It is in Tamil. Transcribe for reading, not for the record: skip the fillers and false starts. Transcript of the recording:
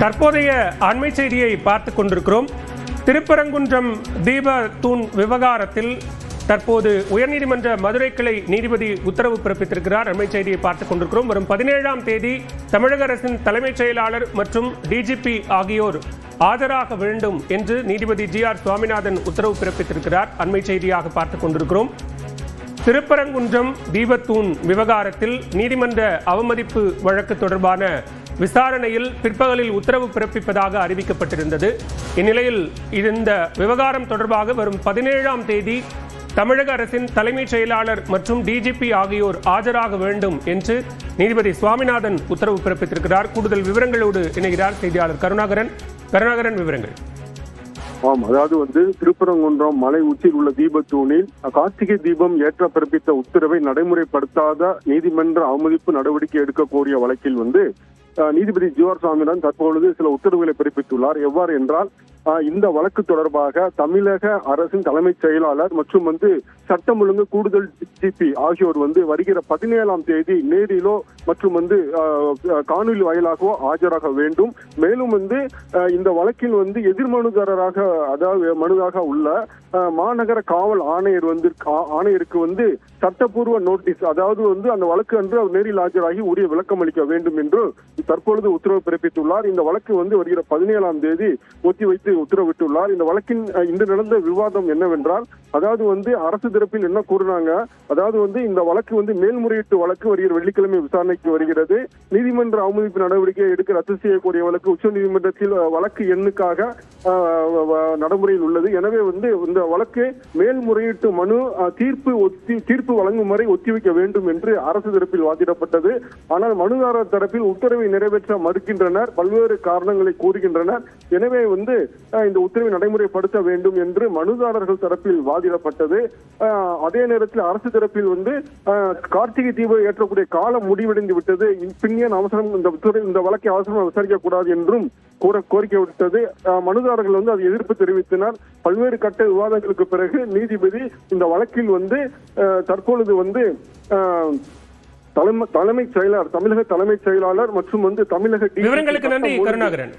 தற்போதைய அண்மை செய்தியை பார்த்துக் கொண்டிருக்கிறோம். திருப்பரங்குன்றம் தீப தூண் விவகாரத்தில் தற்போது உயர்நீதிமன்ற மதுரை கிளை நீதிபதி உத்தரவு பிறப்பித்திருக்கிறார். அண்மை செய்தியை பார்த்துக் கொண்டிருக்கிறோம். வரும் 17ஆம் தேதி தமிழக அரசின் தலைமைச் செயலாளர் மற்றும் டிஜிபி ஆகியோர் ஆஜராக வேண்டும் என்று நீதிபதி ஜி.ஆர். சுவாமிநாதன் உத்தரவு பிறப்பித்திருக்கிறார். அண்மை செய்தியாக பார்த்துக் கொண்டிருக்கிறோம். திருப்பரங்குன்றம் தீபத்தூண் விவகாரத்தில் நீதிமன்ற அவமதிப்பு வழக்கு தொடர்பான விசாரணையில் பிற்பகலில் உத்தரவு பிறப்பிப்பதாக அறிவிக்கப்பட்டிருந்தது. இந்நிலையில் இந்த விவகாரம் தொடர்பாக வரும் 17ஆம் தேதி தமிழக அரசின் தலைமைச் செயலாளர் மற்றும் டிஜிபி ஆகியோர் ஆஜராக வேண்டும் என்று நீதிபதி சுவாமிநாதன் உத்தரவு பிறப்பித்திருக்கிறார். கூடுதல் விவரங்களோடு இணைகிறார் செய்தியாளர் கருணாகரன். விவரங்கள். அதாவது திருப்பரங்குன்றம் மலை உச்சியில் உள்ள தீபத்தூணில் கார்த்திகை தீபம் ஏற்ற பிறப்பித்த உத்தரவை நடைமுறைப்படுத்தாத நீதிமன்ற அவமதிப்பு நடவடிக்கை எடுக்க கோரிய வழக்கில் நீதிபதி ஜி.ஆர். சுவாமிநாதன் தற்பொழுது சில உத்தரவுகளை பிறப்பித்துள்ளார். எவ்வாறு என்றால், இந்த வழக்கு தொடர்பாக தமிழக அரசின் தலைமைச் செயலாளர் மற்றும் சட்டம் ஒழுங்கு கூடுதல் டிஜிபி ஆகியோர் வருகிற 17ஆம் தேதி நேரிலோ மற்றும் காணொலி வாயிலாகவோ ஆஜராக வேண்டும். மேலும் இந்த வழக்கில் எதிர்மனுதாரராக அதாவது மனுதாக உள்ள மாநகர காவல் ஆணையருக்கு சட்டப்பூர்வ நோட்டீஸ், அதாவது அந்த வழக்கு அன்று அவர் நேரில் ஆஜராகி உரிய விளக்கம் அளிக்க வேண்டும் என்று தற்பொழுது உத்தரவு பிறப்பித்துள்ளார். இந்த வழக்கு வருகிற 17ஆம் தேதி ஒத்திவைத்து உத்தரவிட்டுள்ளார். இந்த வழக்கின் இன்று நடந்த விவாதம் என்னவென்றால், அதாவது அரசு தரப்பில் என்ன கூறினாங்க, அதாவது இந்த வழக்கு மேல்முறையீட்டு வழக்கு வருகிற வெள்ளிக்கிழமை விசாரணைக்கு வருகிறது. நீதிமன்ற அவமதிப்பு நடவடிக்கை எடுக்க ரத்து செய்யக்கூடிய வழக்கு உச்ச நீதிமன்றத்தில் வழக்கு எண்ணுக்காக நடைமுறையில் உள்ளது. எனவே இந்த வழக்கு மேல்முறையீட்டு மனு தீர்ப்பு வழங்கும் வரை ஒத்திவைக்க வேண்டும் என்று அரசு தரப்பில் வாதிடப்பட்டது. ஆனால் மனுதாரர் தரப்பில் உத்தரவை நிறைவேற்ற மறுக்கின்றனர், பல்வேறு காரணங்களை கூறுகின்றனர். எனவே இந்த உத்தரவை நடைமுறைப்படுத்த வேண்டும் என்று மனுதாரர்கள் தரப்பில் வாதிடப்பட்டது. அதே நேரத்தில் அரசு தரப்பில் கார்த்திகை தீபம் ஏற்றக்கூடிய காலம் முடிவடைந்து விட்டது, பின்னியன் அவசரம் இந்த வழக்கை அவசரமாக விசாரிக்க கூடாது என்றும் கோரிக்கை விட்டது. மனுதாரர்கள் அது எதிர்ப்பு தெரிவித்தனர். பல்வேறு கட்ட விவாதங்களுக்கு பிறகு நீதிபதி இந்த வழக்கில் தற்பொழுது தலைமைச் செயலாளர், தமிழக தலைமைச் செயலாளர் மற்றும் தமிழக விவரங்களுக்கு நன்றி கருணாகரன்.